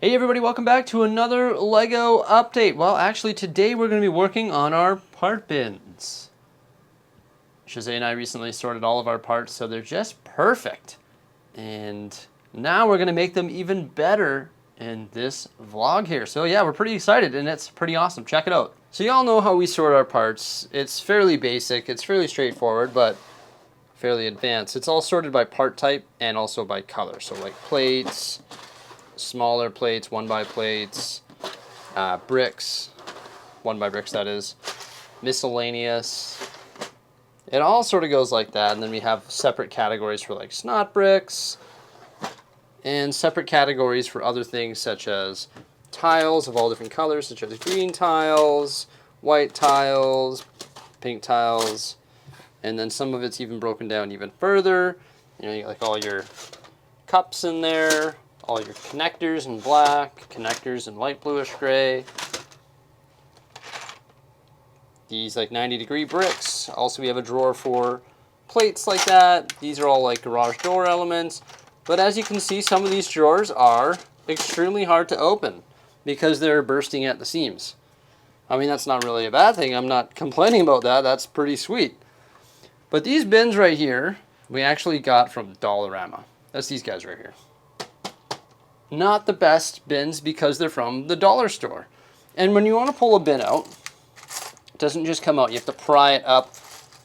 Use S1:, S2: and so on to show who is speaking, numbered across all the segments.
S1: Hey everybody, welcome back to another LEGO update. Well, actually today we're going to be working on our part bins. Shazay and I recently sorted all of our parts so they're just perfect. And now we're going to make them even better in this vlog here. So yeah, we're pretty excited and it's pretty awesome. Check it out. So y'all know how we sort our parts. It's fairly basic, it's fairly straightforward, but fairly advanced. It's all sorted by part type and also by color. So like plates, smaller plates, 1x plates, bricks, 1x bricks that is, miscellaneous. It all sort of goes like that, and then we have separate categories for like snot bricks, and separate categories for other things such as tiles of all different colors, such as green tiles, white tiles, pink tiles, and then some of it's even broken down even further. You know, you got like all your cups in there, all your connectors in black, connectors in light bluish gray. These like 90-degree bricks. Also we have a drawer for plates like that. These are all like garage door elements. But as you can see, some of these drawers are extremely hard to open because they're bursting at the seams. I mean, that's not really a bad thing. I'm not complaining about that. That's pretty sweet. But these bins right here, we actually got from Dollarama. That's these guys right here. Not the best bins because they're from the dollar store. And when you want to pull a bin out, it doesn't just come out. You have to pry it up,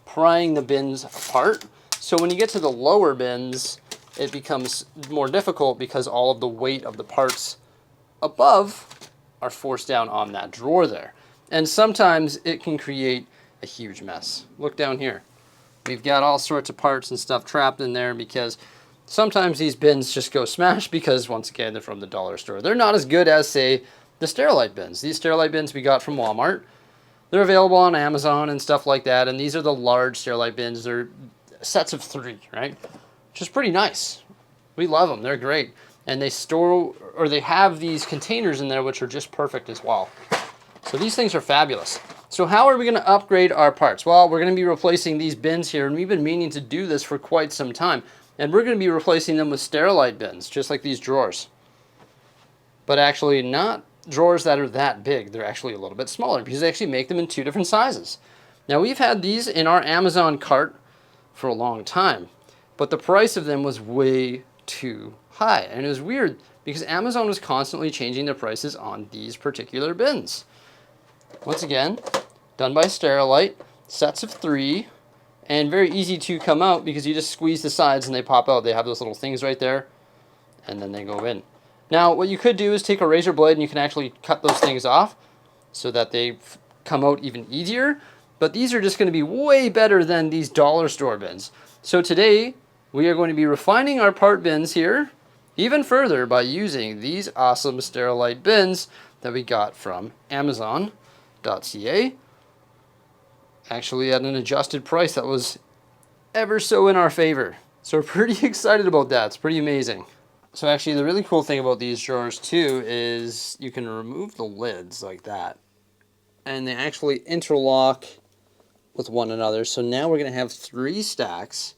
S1: prying the bins apart. So when you get to the lower bins, it becomes more difficult because all of the weight of the parts above are forced down on that drawer there. And sometimes it can create a huge mess. Look down here. We've got all sorts of parts and stuff trapped in there because sometimes these bins just go smash because, once again, they're from the dollar store. They're not as good as, say, the Sterilite bins. These Sterilite bins we got from Walmart. They're available on Amazon and stuff like that, and these are the large Sterilite bins. They're sets of 3, right? Which is pretty nice. We love them. They're great. And they store, or they have these containers in there which are just perfect as well. So these things are fabulous. So how are we going to upgrade our parts? Well, we're going to be replacing these bins here, and we've been meaning to do this for quite some time. And we're going to be replacing them with Sterilite bins, just like these drawers. But actually not drawers that are that big. They're actually a little bit smaller because they actually make them in 2 different sizes. Now we've had these in our Amazon cart for a long time, but the price of them was way too high. And it was weird because Amazon was constantly changing the prices on these particular bins. Once again, done by Sterilite, sets of 3. And very easy to come out because you just squeeze the sides and they pop out. They have those little things right there, and then they go in. Now, what you could do is take a razor blade and you can actually cut those things off so that they come out even easier. But these are just going to be way better than these dollar store bins. So today, we are going to be refining our part bins here even further by using these awesome Sterilite bins that we got from Amazon.ca. Actually at an adjusted price that was ever so in our favor. So we're pretty excited about that. It's pretty amazing. So actually the really cool thing about these drawers too is you can remove the lids like that. And they actually interlock with one another. So now we're going to have 3 stacks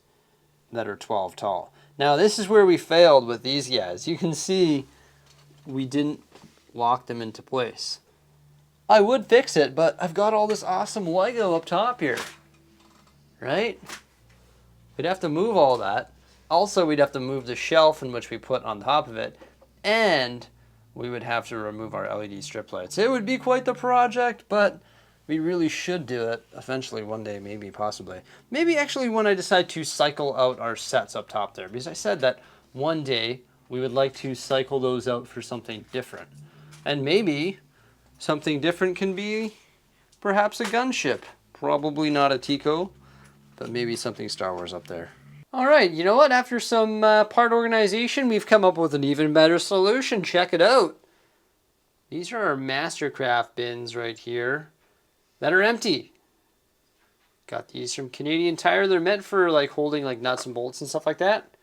S1: that are 12 tall. Now this is where we failed with these guys. You can see we didn't lock them into place. I would fix it, but I've got all this awesome Lego up top here, right? We'd have to move all that. Also, we'd have to move the shelf in which we put on top of it, and we would have to remove our LED strip lights. It would be quite the project, but we really should do it eventually one day, maybe, possibly. Maybe actually when I decide to cycle out our sets up top there, because I said that one day we would like to cycle those out for something different. And maybe something different can be perhaps a gunship. Probably not a Tico, but maybe something Star Wars up there. All right, you know what? After some part organization, we've come up with an even better solution. Check it out. These are our Mastercraft bins right here that are empty. Got these from Canadian Tire. They're meant for like holding like nuts and bolts and stuff like that.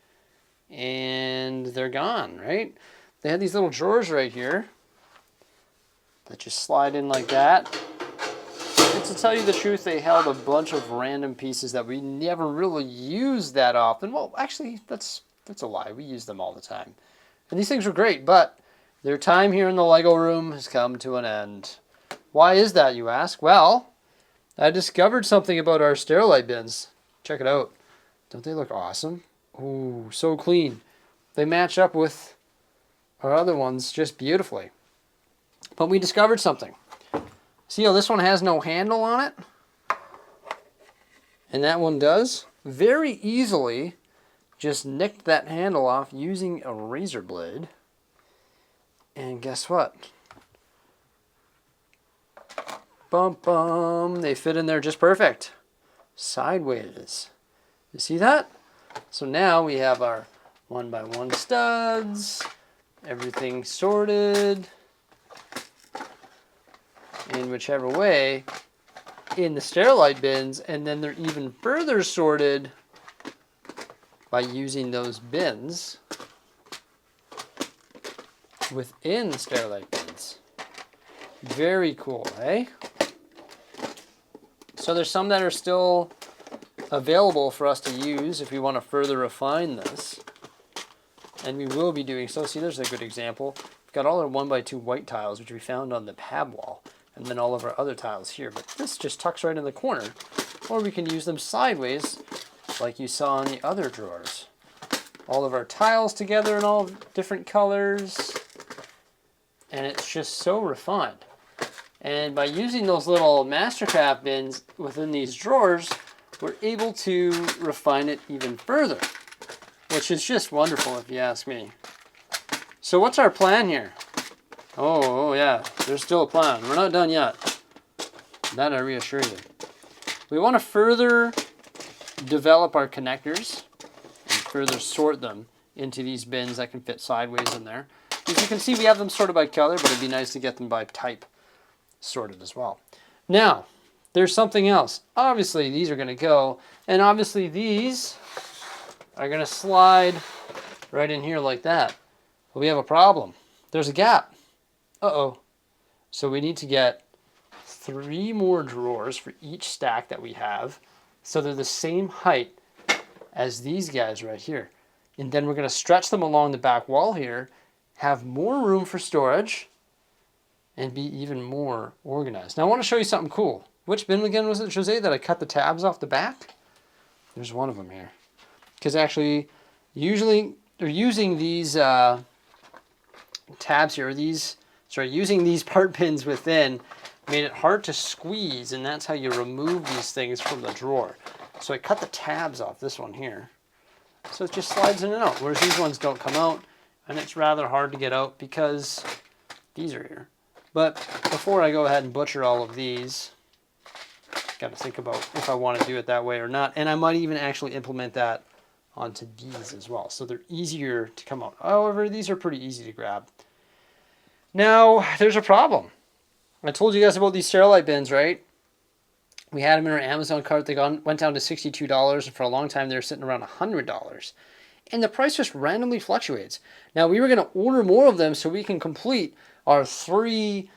S1: And they're gone, right? They had these little drawers right here that just slide in like that. And to tell you the truth, they held a bunch of random pieces that we never really used that often. Well, actually, that's a lie. We use them all the time. And these things were great, but Their time here in the Lego room has come to an end. Why is that, you ask? Well, I discovered something about our Sterilite bins. Check it out. Don't they look awesome? Ooh, so clean. They match up with our other ones just beautifully. But we discovered something. See how this one has no handle on it? And that one does? Very easily just nicked that handle off using a razor blade. And guess what? Bum bum. They fit in there just perfect. Sideways. You see that? So now we have our 1x1 studs. Everything sorted in whichever way in the Sterilite bins, and then they're even further sorted by using those bins within the Sterilite bins. Very cool, eh? So there's some that are still available for us to use if we want to further refine this. And we will be doing so. See, there's a good example. We've got all our 1x2 white tiles, which we found on the pad wall, and then all of our other tiles here. But this just tucks right in the corner. Or we can use them sideways, like you saw in the other drawers. All of our tiles together in all different colors. And it's just so refined. And by using those little Mastercraft bins within these drawers, we're able to refine it even further, which is just wonderful if you ask me. So what's our plan here? Oh yeah, there's still a plan. We're not done yet. That I reassure you. We want to further develop our connectors and further sort them into these bins that can fit sideways in there. As you can see, we have them sorted by color, but it'd be nice to get them by type sorted as well. Now, there's something else. Obviously, these are going to go, and obviously these are going to slide right in here like that. But we have a problem. There's a gap. Uh-oh. So we need to get 3 more drawers for each stack that we have, so they're the same height as these guys right here. And then we're going to stretch them along the back wall here, have more room for storage, and be even more organized. Now I want to show you something cool. Which bin again was it, Jose, that I cut the tabs off the back? There's one of them here. Because actually, usually they're using these tabs here, using these part pins within made it hard to squeeze, and that's how you remove these things from the drawer. So I cut the tabs off this one here. So it just slides in and out, whereas these ones don't come out, and it's rather hard to get out because these are here. But before I go ahead and butcher all of these, got to think about if I want to do it that way or not. And I might even actually implement that onto these as well, so they're easier to come out. However, these are pretty easy to grab. Now, there's a problem. I told you guys about these Sterilite bins, right? We had them in our Amazon cart. They went down to $62, and for a long time they were sitting around $100. And the price just randomly fluctuates. Now, we were going to order more of them so we can complete our 3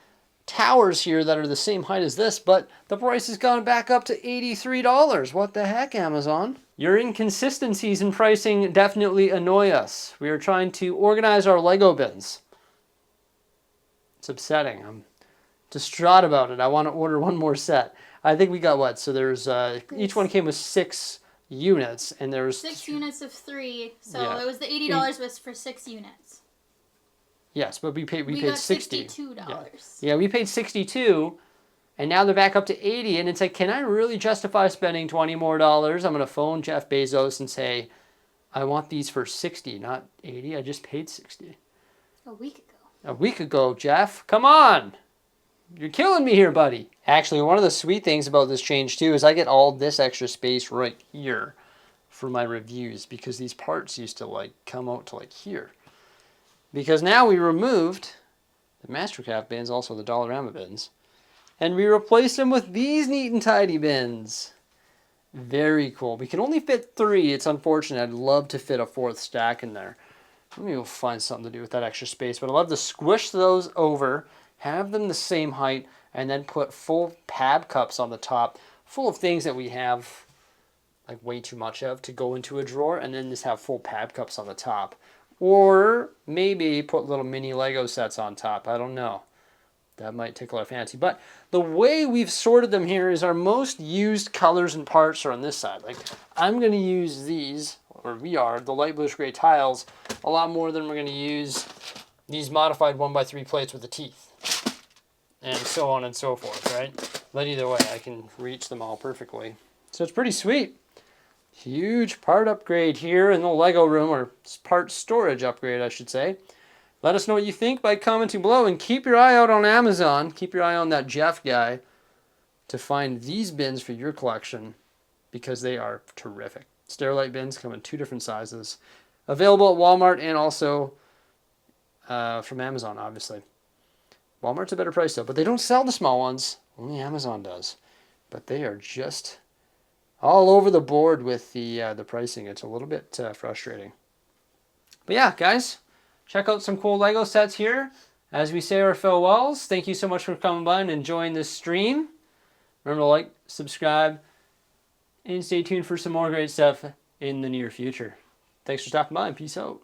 S1: towers here that are the same height as this, but the price has gone back up to $83. What the heck, Amazon? Your inconsistencies in pricing definitely annoy us. We are trying to organize our Lego bins. It's upsetting. I'm distraught about it. I want to order one more set. I think we got what? So there's each one came with 6 units, and there's
S2: 6 units of 3. So
S1: yeah.
S2: it was the $80 was for 6 units.
S1: Yes, but we paid
S2: got
S1: $60.
S2: $62.
S1: Yeah, we paid $62, and now they're back up to $80, and it's like, can I really justify spending $20 more? I'm going to phone Jeff Bezos and say, I want these for $60, not $80. I just paid $60.
S2: A week ago.
S1: A week ago, Jeff. Come on. You're killing me here, buddy. Actually, one of the sweet things about this change, too, is I get all this extra space right here for my reviews, because these parts used to, like, come out to, like, here. Because now we removed the Mastercraft bins, also the Dollarama bins, and we replaced them with these neat and tidy bins. Very cool. We can only fit 3. It's unfortunate. I'd love to fit a 4th stack in there. Maybe we'll find something to do with that extra space. But I'd love to squish those over, have them the same height, and then put full pab cups on the top, full of things that we have like way too much of to go into a drawer, and then just have full pab cups on the top. Or maybe put little mini Lego sets on top. I don't know. That might tickle our fancy. But the way we've sorted them here is our most used colors and parts are on this side. Like, I'm going to use these, or we are, the light bluish gray tiles, a lot more than we're going to use these modified 1x3 plates with the teeth. And so on and so forth, right? But either way, I can reach them all perfectly. So it's pretty sweet. Huge part upgrade here in the Lego room, or part storage upgrade, I should say. Let us know what you think by commenting below, and keep your eye out on Amazon. Keep your eye on that Jeff guy to find these bins for your collection because they are terrific. Sterilite bins come in 2 different sizes. Available at Walmart and also from Amazon, obviously. Walmart's a better price though, but they don't sell the small ones. Only Amazon does. But they are just all over the board with the pricing. It's a little bit frustrating. But yeah, guys. Check out some cool Lego sets here as we say our farewells. Thank you so much for coming by and enjoying this stream. Remember to like, subscribe, and stay tuned for some more great stuff in the near future. Thanks for stopping by and peace out.